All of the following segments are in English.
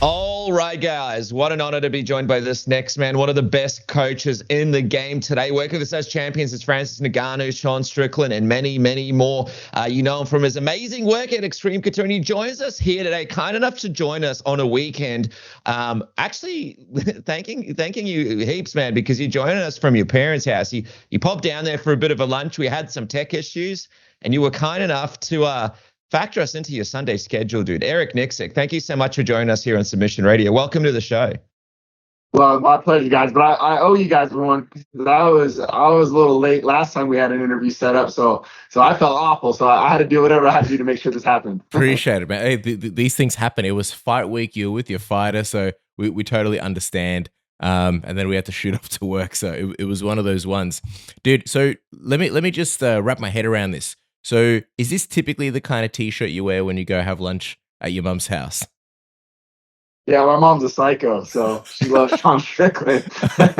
All right, guys. What an honor to be joined by this next man. One of the best coaches in the game today. Working with us as champions is Francis Ngannou, Sean Strickland, and many, many more. You know him from his amazing work at Extreme Couture. And he joins us here today, kind enough to join us on a weekend. Actually, thanking you heaps, man, because you're joining us from your parents' house. You popped down there for a bit of a lunch. We had some tech issues, and you were kind enough to factor us into your Sunday schedule, dude. Eric Nicksick, thank you so much for joining us here on Submission Radio. Welcome to the show. Well, my pleasure, guys. But I owe you guys one. I was a little late last time we had an interview set up, so I felt awful. So I had to do whatever I had to do to make sure this happened. Appreciate it, man. Hey, these things happen. It was fight week. You were with your fighter, so we totally understand. And then we had to shoot off to work, so it was one of those ones, dude. So let me just wrap my head around this. So is this typically the kind of t-shirt you wear when you go have lunch at your mum's house? Yeah, my mom's a psycho, so she loves Sean Strickland. Yeah.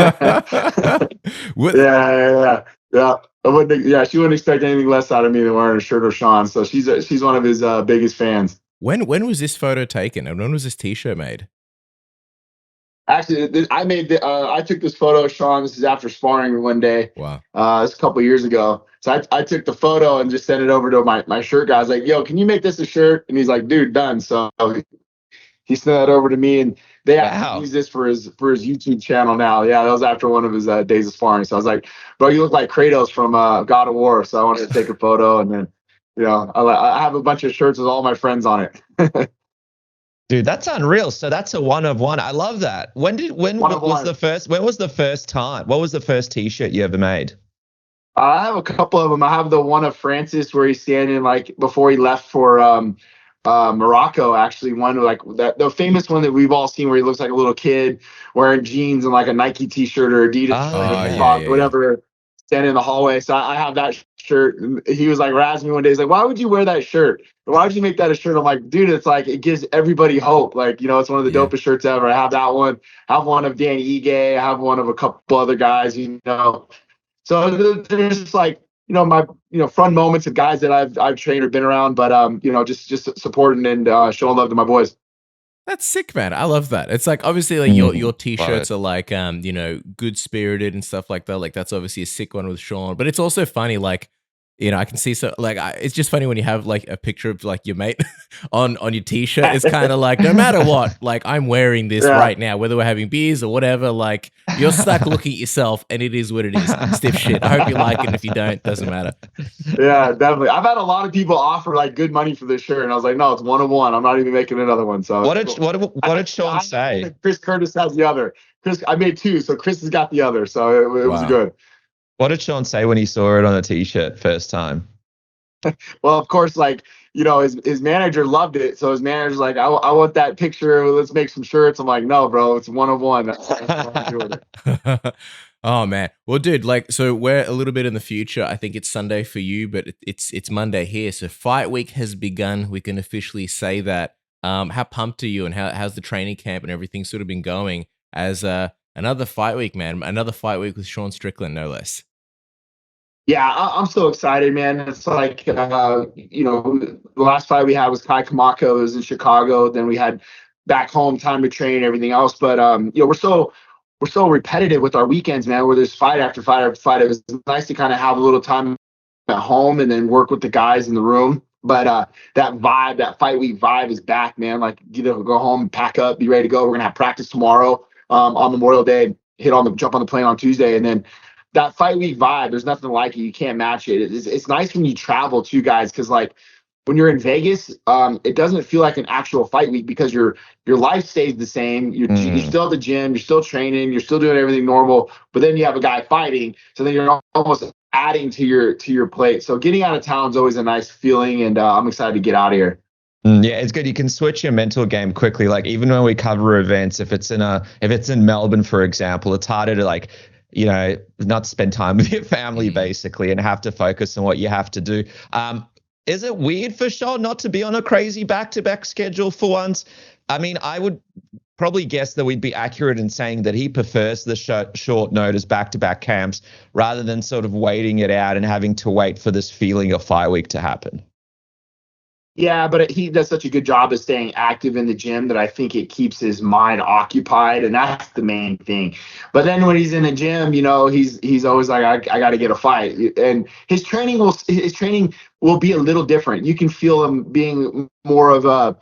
She wouldn't expect anything less out of me than wearing a shirt of Sean. So she's one of his biggest fans. When was this photo taken, and when was this t-shirt made? Actually, I took this photo of Sean. This is after sparring one day. Wow. It's a couple years ago. So I took the photo and just sent it over to my shirt guy. I was like, yo, can you make this a shirt? And he's like, dude, done. So he sent that over to me, and they actually use this for his YouTube channel now. Yeah, that was after one of his days of sparring. So I was like, bro, you look like Kratos from God of War. So I wanted to take a photo, and then, I have a bunch of shirts with all my friends on it. Dude, that's unreal. So that's a one of one. I love that. When was the first time? What was the first t-shirt you ever made? I have a couple of them. I have the one of Francis where he's standing like before he left for Morocco, actually. One like that, the famous one that we've all seen where he looks like a little kid wearing jeans and like a Nike t-shirt or Adidas, whatever, standing in the hallway. So I have that shirt. He was like razzing me one day. He's like, why would you wear that shirt? Why would you make that a shirt? I'm like, dude, it's like, it gives everybody hope. Like, it's one of the dopest shirts ever. I have that one. I have one of Danny Ige. I have one of a couple other guys, So there's just like, my, fun moments of guys that I've trained or been around, but, just supporting and showing love to my boys. That's sick, man. I love that. It's like, obviously, like your t-shirts are like, good spirited and stuff like that. Like that's obviously a sick one with Sean, but it's also funny. Like, I can see it's just funny when you have like a picture of like your mate on your t-shirt. It's kind of like, no matter what, like I'm wearing this right now, whether we're having beers or whatever, like you're stuck looking at yourself and it is what it is. Stiff shit. I hope you like it. If you don't, doesn't matter. Yeah, definitely. I've had a lot of people offer like good money for this shirt, and I was like, no, it's one of one. I'm not even making another one. So what did Sean say? Chris Curtis has the other. I made two, so Chris has got the other. So it was good. What did Sean say when he saw it on a t-shirt first time? Well, of course, like, his manager loved it. So his manager's like, I want that picture. Let's make some shirts. I'm like, no, bro, it's one of one. That's what I'm doing it. Oh, man. Well, dude, like, so we're a little bit in the future. I think it's Sunday for you, but it's Monday here. So fight week has begun. We can officially say that. How pumped are you, and how's the training camp and everything sort of been going as another fight week, man? Another fight week with Sean Strickland, no less. Yeah, I'm so excited, man. It's like, the last fight we had was Kai Kamako. It was in Chicago. Then we had back home time to train and everything else. But, we're so repetitive with our weekends, man, where there's fight after fight after fight. It was nice to kind of have a little time at home and then work with the guys in the room. But that vibe, that fight week vibe is back, man. Like, go home, pack up, be ready to go. We're going to have practice tomorrow on Memorial Day, jump on the plane on Tuesday. And then that fight week vibe, there's nothing like it. You can't match it. It's nice when you travel too, guys, because like when you're in Vegas, it doesn't feel like an actual fight week because your life stays the same. You're still at the gym, you're still training, you're still doing everything normal, but then you have a guy fighting, so then you're almost adding to your plate. So getting out of town is always a nice feeling, and I'm excited to get out of here. Yeah, it's good. You can switch your mental game quickly. Like even when we cover events, if it's in Melbourne, for example, it's harder to like, not spend time with your family basically and have to focus on what you have to do. Is it weird for Sean not to be on a crazy back-to-back schedule for once? I mean, I would probably guess that we'd be accurate in saying that he prefers the short notice back-to-back camps rather than sort of waiting it out and having to wait for this feeling of fight week to happen. Yeah, but he does such a good job of staying active in the gym that I think it keeps his mind occupied, and that's the main thing. But then when he's in the gym, he's always like, I got to get a fight, and his training will be a little different. You can feel him being more of a,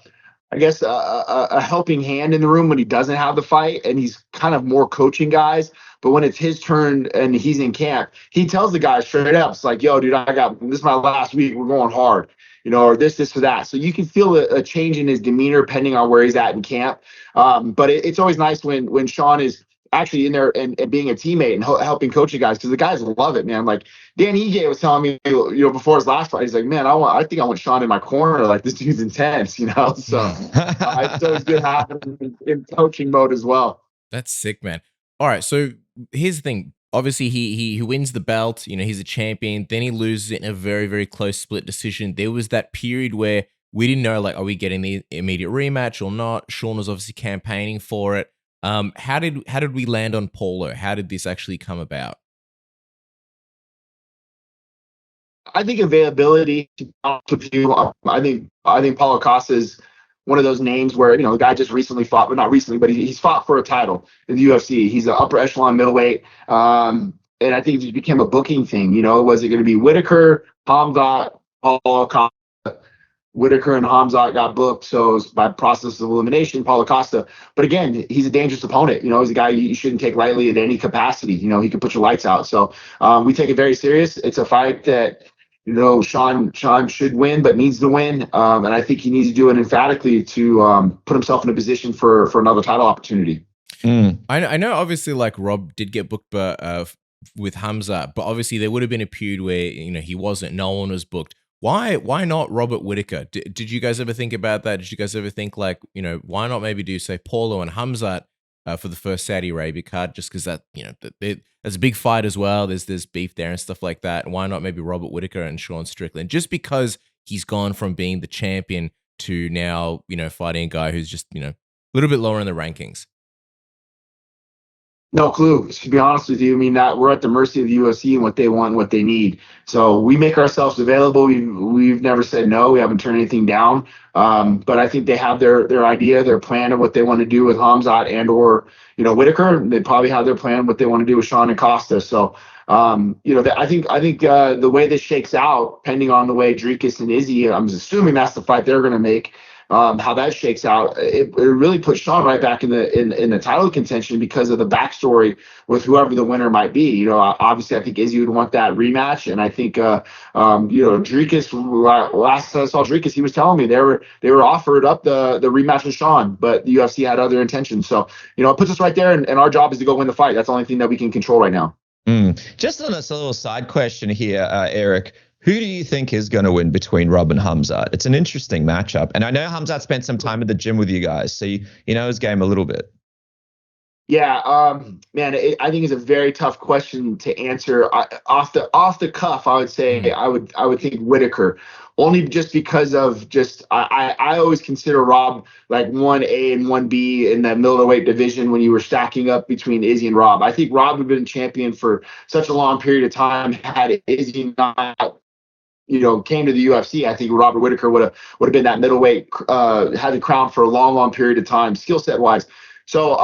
I guess, a helping hand in the room when he doesn't have the fight, and he's kind of more coaching guys. But when it's his turn and he's in camp, he tells the guys straight up, it's like, yo, dude, this is my last week. We're going hard, or this or that. So you can feel a change in his demeanor depending on where he's at in camp. But it's always nice when Sean is actually in there and being a teammate and helping coach the guys, because the guys love it, man. Like Dan Ige was telling me, before his last fight, he's like, man, I think I want Sean in my corner. Like, this dude's intense, So it's always good having him in coaching mode as well. That's sick, man. All right, so here's the thing. Obviously, he wins the belt. He's a champion. Then he loses it in a very, very close split decision. There was that period where we didn't know, like, are we getting the immediate rematch or not? Sean was obviously campaigning for it. How did we land on Paulo? How did this actually come about? I think availability. To be honest with you, I think Paulo Costa is one of those names where the guy just recently fought, but not recently, but he's fought for a title in the UFC. He's an upper echelon middleweight, and I think it just became a booking thing. Was it going to be Whittaker, Khamzat, Paulo Costa? Whittaker and Khamzat got booked, so by process of elimination, Paulo Costa. But again, he's a dangerous opponent. He's a guy you shouldn't take lightly at any capacity. He can put your lights out. So we take it very serious. It's a fight that Sean should win, but needs to win, and I think he needs to do it emphatically to put himself in a position for another title opportunity. I know, obviously, like, Rob did get booked, with Khamzat, but obviously there would have been a period where he wasn't. No one was booked. Why not Robert Whittaker? Did you guys ever think about that? Did you guys ever think, like, why not maybe do, say, Paulo and Khamzat for the first Saudi Arabia card, just because that, that's a big fight as well. There's beef there and stuff like that. Why not maybe Robert Whittaker and Sean Strickland, just because he's gone from being the champion to now, fighting a guy who's just, a little bit lower in the rankings? No clue, to be honest with you. I mean, that we're at the mercy of the UFC and what they want, what they need. So we make ourselves available. We've never said no. We haven't turned anything down. But I think they have their idea, their plan of what they want to do with Khamzat and or Whittaker. They probably have their plan what they want to do with Sean and Costa. So I think the way this shakes out, depending on the way Dricus and Izzy, I'm assuming that's the fight they're going to make. How that shakes out, it really puts Sean right back in the title contention because of the backstory with whoever the winner might be. Obviously, I think Izzy would want that rematch, and I think Dricus. Last I saw Dricus, he was telling me they were offered up the rematch with Sean, but the UFC had other intentions. So it puts us right there, and our job is to go win the fight. That's the only thing that we can control right now. Just on a little side question here, Eric. Who do you think is going to win between Rob and Khamzat? It's an interesting matchup. And I know Khamzat spent some time at the gym with you guys, so you know his game a little bit. Yeah, man, I think it's a very tough question to answer. Off the cuff, I would say I would think Whittaker, only just because of I always consider Rob like 1A and 1B in that middleweight division when you were stacking up between Izzy and Rob. I think Rob would have been champion for such a long period of time had Izzy not came to the UFC. I think Robert Whittaker would have been that middleweight, had the crown for a long, long period of time, skill set wise. So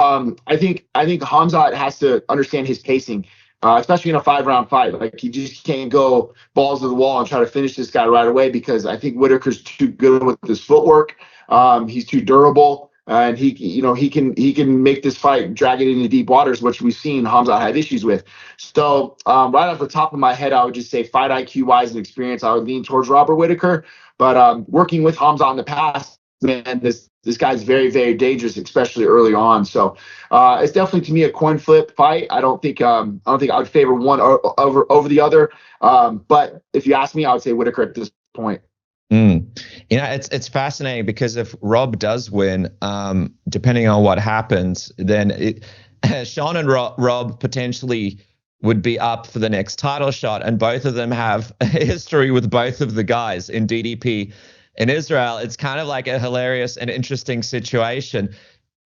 I think Khamzat has to understand his pacing, especially in a 5-round fight. Like, he just can't go balls to the wall and try to finish this guy right away, because I think Whittaker's too good with his footwork. He's too durable. And he can make this fight, drag it into deep waters, which we've seen Khamzat have issues with. So right off the top of my head, I would just say fight IQ wise and experience, I would lean towards Robert Whittaker. But working with Khamzat in the past, man, this guy's very, very dangerous, especially early on. So it's definitely, to me, a coin flip fight. I don't think I would favor one over the other. But if you ask me, I would say Whittaker at this point. It's fascinating because if Rob does win, depending on what happens, then Sean and Rob potentially would be up for the next title shot, and both of them have a history with both of the guys in DDP and Israel. It's kind of like a hilarious and interesting situation.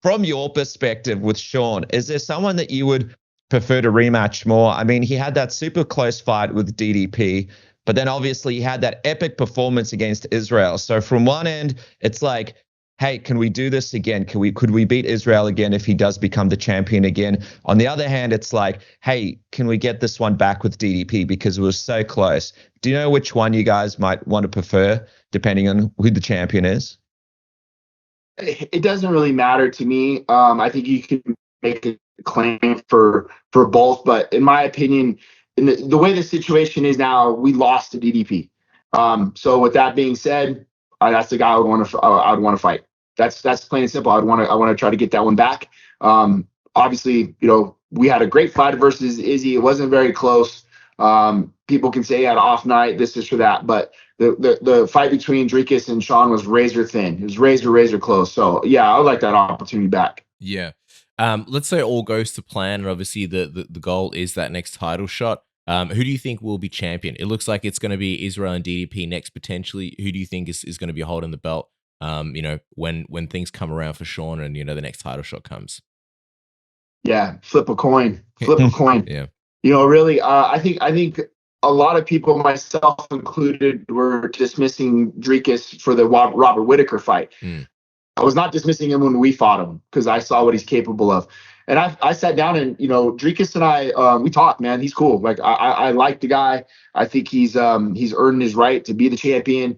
From your perspective with Sean, is there someone that you would prefer to rematch more? I mean, he had that super close fight with DDP, But then obviously he had that epic performance against Israel. So from one end, it's like, hey, can we do this again? Could we beat Israel again if he does become the champion again? On the other hand, it's like, hey, can we get this one back with DDP because it was so close? Do you know which one you guys might want to prefer, depending on who the champion is? It doesn't really matter to me. I think you can make a claim for both, but in my opinion, in the way the situation is now, we lost to DDP. So with that being said, that's the guy I would want to fight. That's plain and simple. I want to try to get that one back. Obviously, we had a great fight versus Izzy. It wasn't very close. People can say he had an off night, this or that, but the fight between Dricus and Sean was razor thin. It was razor close. So yeah, I would like that opportunity back. Yeah. Let's say all goes to plan, and obviously the goal is that next title shot. Who do you think will be champion? It looks like it's going to be Israel and DDP next potentially. Who do you think is going to be holding the belt? When things come around for Sean and the next title shot comes. Yeah, flip a coin. Yeah. Really, I think a lot of people, myself included, were dismissing Dricus for the Robert Whittaker fight. I was not dismissing him when we fought him because I saw what he's capable of. And I sat down and, Dricus and I, we talked, man. He's cool. Like, I like the guy. I think he's earned his right to be the champion.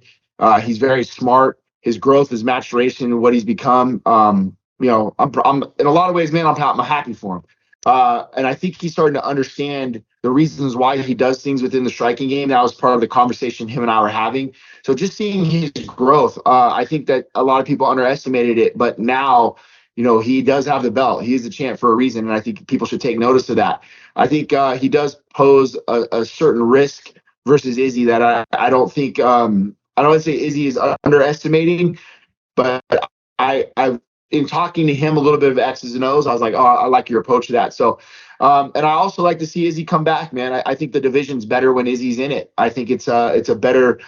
He's very smart. His growth, his maturation, what he's become. I'm in a lot of ways, man, I'm happy for him. And I think he's starting to understand the reasons why he does things within the striking game. That was part of the conversation him and I were having. So just seeing his growth, I think that a lot of people underestimated it. But now, he does have the belt. He is the champ for a reason, and I think people should take notice of that. I think he does pose a certain risk versus Izzy that I don't think I don't want to say Izzy is underestimating, but I in talking to him a little bit of X's and O's, I was like, oh, I like your approach to that. So, and I also like to see Izzy come back, man. I think the division's better when Izzy's in it. I think the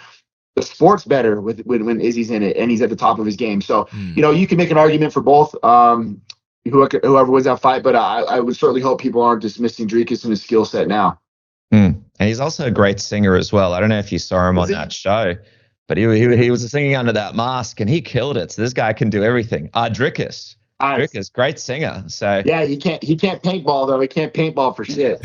sport's better when Izzy's in it and he's at the top of his game. So, you can make an argument for both, whoever wins that fight, but I would certainly hope people aren't dismissing Dricus and his skill set now. And he's also a great singer as well. I don't know if you saw him on that show, but he was singing under that mask and he killed it. So this guy can do everything. Dricus. Dricus, great singer. So yeah, he can't paintball though. He can't paintball for shit.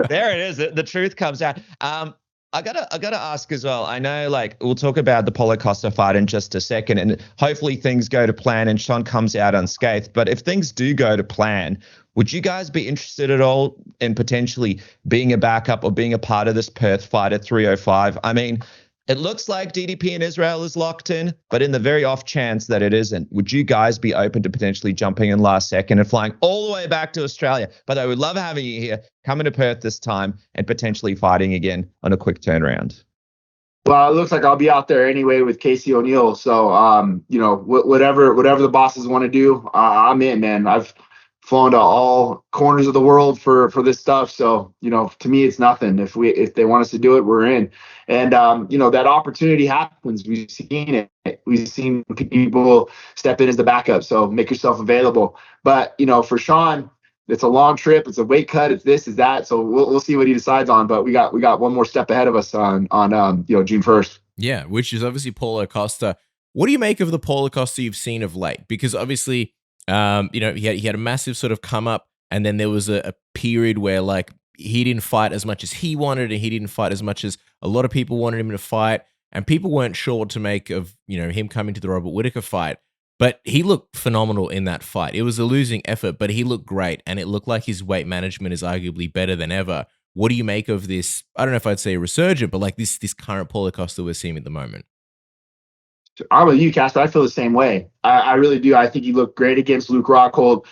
There it is. The truth comes out. I gotta ask as well. I know, like, we'll talk about the Paulo Costa fight in just a second, and hopefully things go to plan and Sean comes out unscathed. But if things do go to plan, would you guys be interested at all in potentially being a backup or being a part of this Perth fight at 305? I mean, it looks like DDP and Israel is locked in, but in the very off chance that it isn't, would you guys be open to potentially jumping in last second and flying all the way back to Australia? But I would love having you here, coming to Perth this time and potentially fighting again on a quick turnaround. Well, it looks like I'll be out there anyway with Casey O'Neill. So, whatever the bosses want to do, I'm in, man. I've flown to all corners of the world for this stuff. So, to me, it's nothing. If they want us to do it, we're in. And, that opportunity happens. We've seen it. We've seen people step in as the backup. So make yourself available. But, for Sean, it's a long trip. It's a weight cut. It's this, it's that. So we'll see what he decides on. But we got one more step ahead of us on June 1st. Yeah, which is obviously Paulo Costa. What do you make of the Paulo Costa you've seen of late? Because obviously, he had a massive sort of come up, and then there was a period where, like, he didn't fight as much as he wanted, and he didn't fight as much as a lot of people wanted him to fight, and people weren't sure what to make of him coming to the Robert Whittaker fight. But he looked phenomenal in that fight. It was a losing effort, but he looked great, and it looked like his weight management is arguably better than ever. What do you make of this? I don't know if I'd say a resurgent, but like this current Paulo Costa we're seeing at the moment. I'm with you, Casper. I feel the same way. I really do. I think he looked great against Luke Rockhold.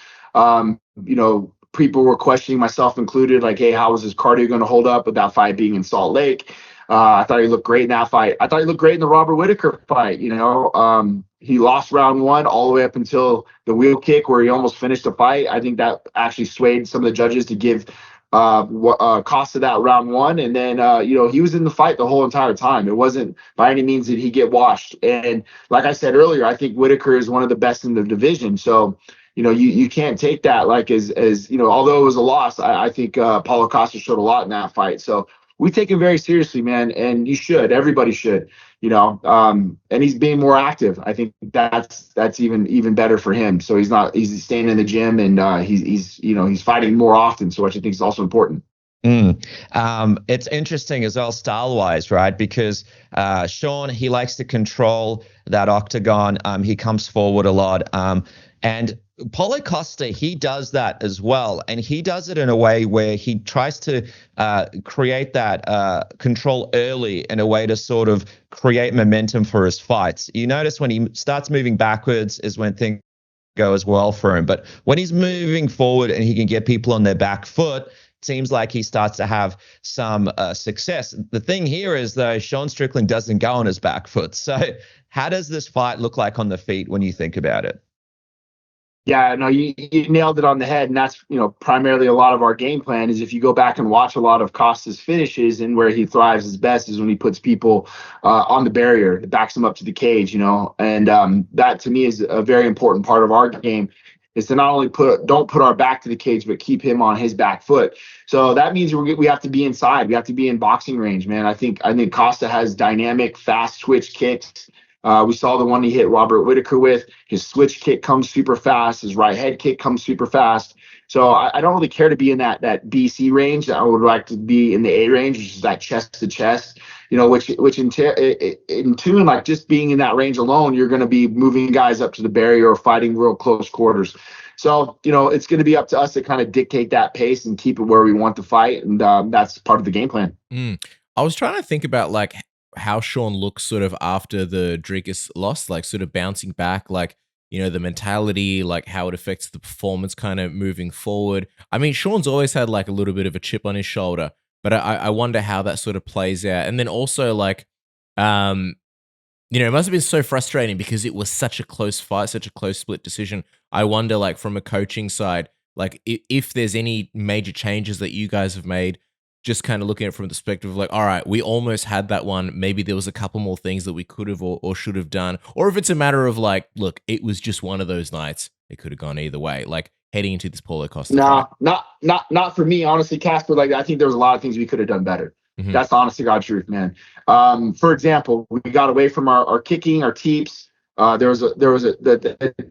People were questioning, myself included, like, hey, how was his cardio going to hold up with that fight being in Salt Lake? I thought he looked great in that fight. I thought he looked great in the Robert Whittaker fight. He lost round one all the way up until the wheel kick where he almost finished the fight. I think that actually swayed some of the judges to give Costa that round one. And then, he was in the fight the whole entire time. It wasn't by any means did he get washed. And like I said earlier, I think Whittaker is one of the best in the division. So, you can't take that like as although it was a loss, I think Paulo Costa showed a lot in that fight. So we take him very seriously, man. And you should, everybody should, and he's being more active. I think that's even better for him. So he's staying in the gym, and he's fighting more often. So which I think is also important. It's interesting as well, style-wise, right? Because Sean, he likes to control that octagon. He comes forward a lot. And Paulo Costa, he does that as well. And he does it in a way where he tries to create that control early in a way to sort of create momentum for his fights. You notice when he starts moving backwards is when things go as well for him. But when he's moving forward and he can get people on their back foot, seems like he starts to have some success. The thing here is, though, Sean Strickland doesn't go on his back foot. So how does this fight look like on the feet when you think about it? Yeah, no, you nailed it on the head. And that's, primarily a lot of our game plan is if you go back and watch a lot of Costa's finishes, and where he thrives his best is when he puts people on the barrier, that backs them up to the cage, and that to me is a very important part of our game, is to not only don't put our back to the cage, but keep him on his back foot. So that means we have to be inside. We have to be in boxing range, man. I think Costa has dynamic, fast switch kicks. We saw the one he hit Robert Whittaker with. His switch kick comes super fast. His right head kick comes super fast. So I don't really care to be in that BC range. I would like to be in the A range, which is that chest to chest, which in tune, like just being in that range alone, you're going to be moving guys up to the barrier or fighting real close quarters. So, it's going to be up to us to kind of dictate that pace and keep it where we want to fight. And that's part of the game plan. I was trying to think about like how Sean looks sort of after the Dricus loss, like sort of bouncing back, like, the mentality, like how it affects the performance kind of moving forward. I mean, Sean's always had like a little bit of a chip on his shoulder, but I wonder how that sort of plays out. And then also like, it must have been so frustrating because it was such a close fight, such a close split decision. I wonder, like, from a coaching side, like if there's any major changes that you guys have made, just kind of looking at it from the perspective of like, all right, we almost had that one. Maybe there was a couple more things that we could have or should have done. Or if it's a matter of like, look, it was just one of those nights. It could have gone either way. Like heading into this Paulo Costa fight. Not for me, honestly, Casper. Like I think there was a lot of things we could have done better. Mm-hmm. That's the honest to God truth, man. For example, we got away from our kicking, our teeps. There was the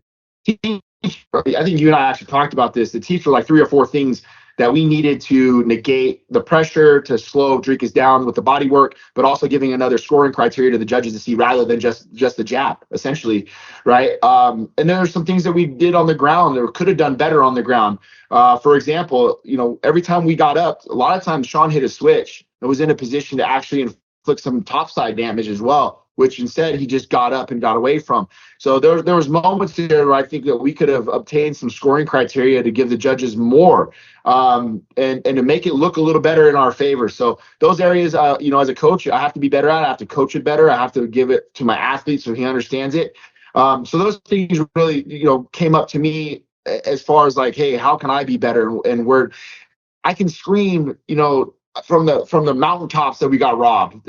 teach. I think you and I actually talked about this. The teeps were like 3 or 4 things that we needed to negate the pressure, to slow Dricus down with the body work, but also giving another scoring criteria to the judges to see rather than just the jab, essentially, right? And then there's some things that we did on the ground that could have done better on the ground. For example, every time we got up, a lot of times Sean hit a switch and was in a position to actually inflict some topside damage as well, which instead he just got up and got away from. So there was moments there where I think that we could have obtained some scoring criteria to give the judges more and to make it look a little better in our favor. So those areas, as a coach, I have to be better at. I have to coach it better. I have to give it to my athlete so he understands it. So those things really, came up to me as far as like, hey, how can I be better? And where I can scream, from the mountaintops that we got robbed.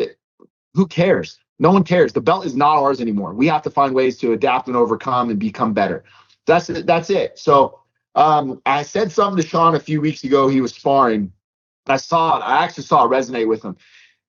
Who cares? No one cares. The belt is not ours anymore. We have to find ways to adapt and overcome and become better. That's it. So I said something to Sean a few weeks ago. He was sparring. I actually saw it resonate with him.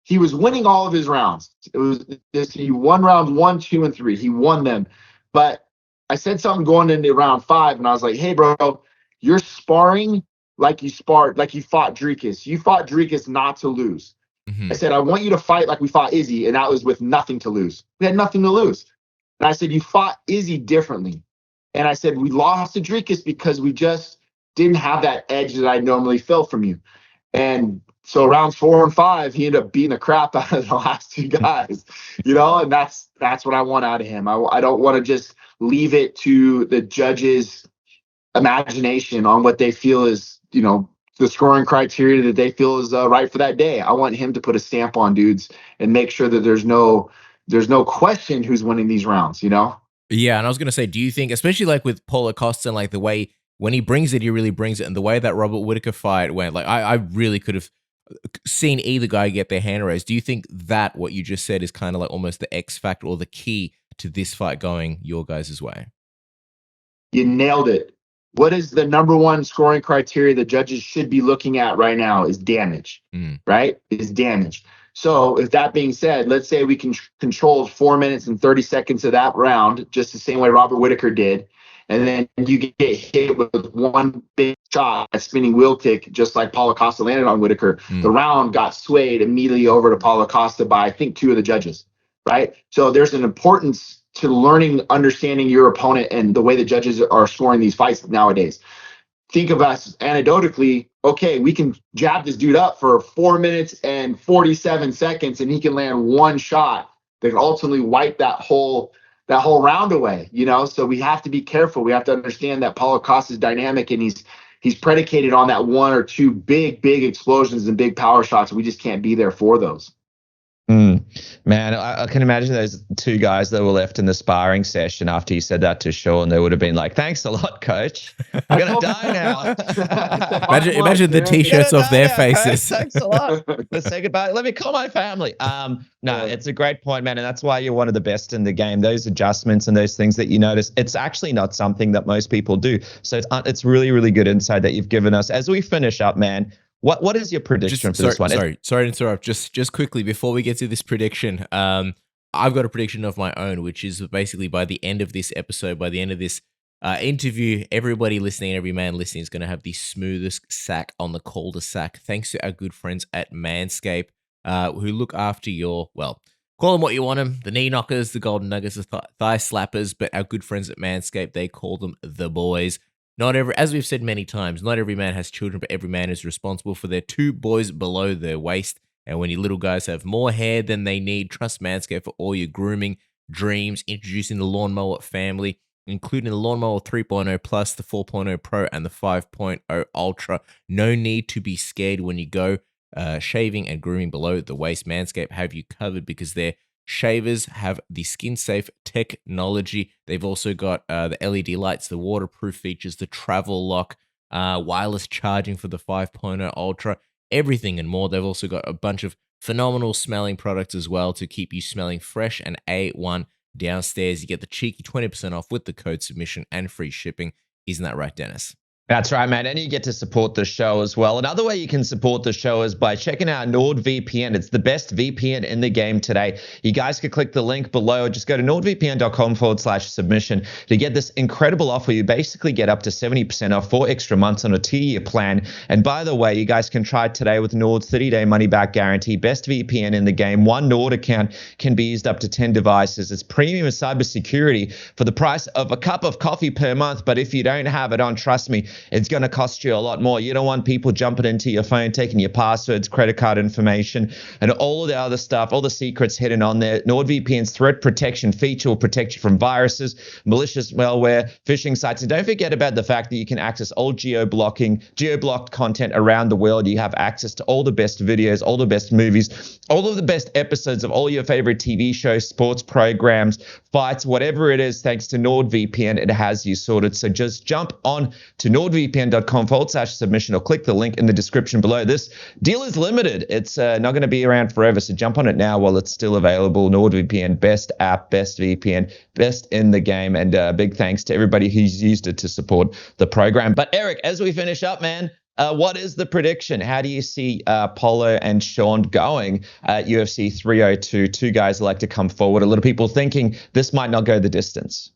He was winning all of his rounds. He won rounds 1, 2, and 3. He won them. But I said something going into round 5, and I was like, hey, bro, you're sparring like you fought Dricus. You fought Dricus not to lose. Mm-hmm. I said, I want you to fight like we fought Izzy, and that was with nothing to lose. We had nothing to lose. And I said, you fought Izzy differently. And I said, we lost to Dricus because we just didn't have that edge that I normally feel from you. And so rounds 4 and 5, he ended up beating the crap out of the last 2 guys, and that's what I want out of him. I don't want to just leave it to the judges' imagination on what they feel is, the scoring criteria that they feel is right for that day. I want him to put a stamp on dudes and make sure that there's no question who's winning these rounds, Yeah, and I was going to say, do you think, especially like with Paulo Costa and like the way when he brings it, he really brings it, and the way that Robert Whittaker fight went, like I really could have seen either guy get their hand raised. Do you think that what you just said is kind of like almost the X factor or the key to this fight going your guys' way? You nailed it. what is the number one scoring criteria the judges should be looking at right now is damage, right? Is damage. So if that being said, let's say we can control 4 minutes and 30 seconds of that round, just the same way Robert Whittaker did. And then you get hit with one big shot, a spinning wheel kick, just like Paulo Costa landed on Whittaker. The round got swayed immediately over to Paulo Costa by, I think, 2 of the judges, right? So there's an importance to learning, understanding your opponent and the way the judges are scoring these fights nowadays. Think of us anecdotally, okay, we can jab this dude up for 4 minutes and 47 seconds and he can land one shot that can ultimately wipe that whole round away, you know? So we have to be careful. We have to understand that Paulo Costa is dynamic and he's predicated on that 1 or 2 big explosions and big power shots. We just can't be there for those. Man, I can imagine those 2 guys that were left in the sparring session after you said that to Sean. They would have been like, "Thanks a lot, coach. I'm gonna die now." imagine the t-shirts off their faces. Coach. Thanks a lot. Let's say goodbye. Let me call my family. No, it's a great point, man, and that's why you're one of the best in the game. Those adjustments and those things that you notice, it's actually not something that most people do. So it's really, really good insight that you've given us. As we finish up, man, What is your prediction for this one? Sorry to interrupt. Just quickly before we get to this prediction, I've got a prediction of my own, which is basically by the end of this episode, by the end of this interview, everybody listening, every man listening is going to have the smoothest sack on the cul-de-sac, thanks to our good friends at Manscaped, who look after your, well, call them what you want them, the knee knockers, the golden nuggets, the thigh slappers, but our good friends at Manscaped, they call them the boys. As we've said many times, not every man has children, but every man is responsible for their 2 boys below their waist. And when your little guys have more hair than they need, trust Manscaped for all your grooming dreams. Introducing the Lawnmower family, including the Lawnmower 3.0 Plus, the 4.0 Pro, and the 5.0 Ultra. No need to be scared when you go shaving and grooming below the waist. Manscaped have you covered because they're shavers have the skin-safe technology. They've also got the LED lights, the waterproof features, the travel lock, wireless charging for the 5.0 Ultra, everything and more. They've also got a bunch of phenomenal smelling products as well to keep you smelling fresh and A1 downstairs. You get the cheeky 20% off with the code submission and free shipping. Isn't that right, Dennis? That's right, man. And you get to support the show as well. Another way you can support the show is by checking out NordVPN. It's the best VPN in the game today. You guys can click the link below. Just go to nordvpn.com/submission to get this incredible offer. You basically get up to 70% off 4 extra months on a 2-year plan. And by the way, you guys can try it today with Nord's 30-day money-back guarantee. Best VPN in the game. 1 Nord account can be used up to 10 devices. It's premium cybersecurity for the price of a cup of coffee per month. But if you don't have it on, trust me, it's going to cost you a lot more. You don't want people jumping into your phone, taking your passwords, credit card information, and all of the other stuff, all the secrets hidden on there. NordVPN's threat protection feature will protect you from viruses, malicious malware, phishing sites. And don't forget about the fact that you can access all geo-blocked content around the world. You have access to all the best videos, all the best movies, all of the best episodes of all your favorite TV shows, sports programs, fights, whatever it is. Thanks to NordVPN, it has you sorted. So just jump on to nordvpn.com/submission or click the link in the description below. This deal is limited. It's not going to be around forever, so jump on it now while it's still available. NordVPN, best app, best VPN, best in the game, and big thanks to everybody who's used it to support the program. But Eric, as we finish up, man, what is the prediction? How do you see Paulo and Sean going at UFC 302? 2 guys like to come forward. A lot of people thinking this might not go the distance.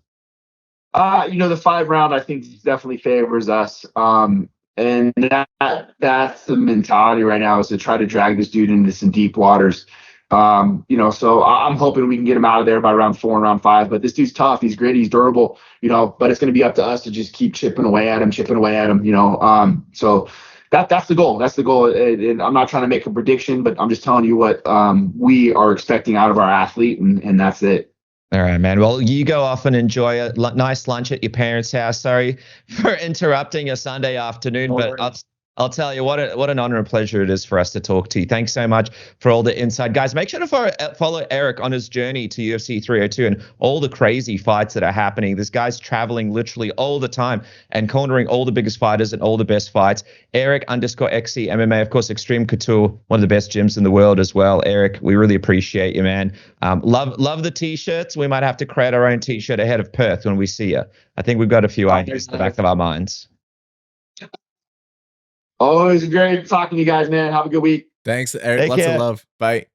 The 5 round, I think, definitely favors us. And that's the mentality right now, is to try to drag this dude into some deep waters. So I'm hoping we can get him out of there by round 4 and round 5. But this dude's tough. He's gritty. He's durable, but it's going to be up to us to just keep chipping away at him. So that's the goal. That's the goal. And I'm not trying to make a prediction, but I'm just telling you what we are expecting out of our athlete, and that's it. All right, man. Well, you go off and enjoy a nice lunch at your parents' house. Sorry for interrupting a Sunday afternoon, but I'll tell you what an honor and pleasure it is for us to talk to you. Thanks so much for all the insight. Guys, make sure to follow Eric on his journey to UFC 302 and all the crazy fights that are happening. This guy's traveling literally all the time and cornering all the biggest fighters and all the best fights. Eric_XC MMA, of course, Extreme Couture, one of the best gyms in the world as well. Eric, we really appreciate you, man. Love the T-shirts. We might have to create our own T-shirt ahead of Perth when we see you. I think we've got a few ideas in the back of our minds. Always great talking to you guys, man. Have a good week. Thanks, Eric. Lots of love. Bye.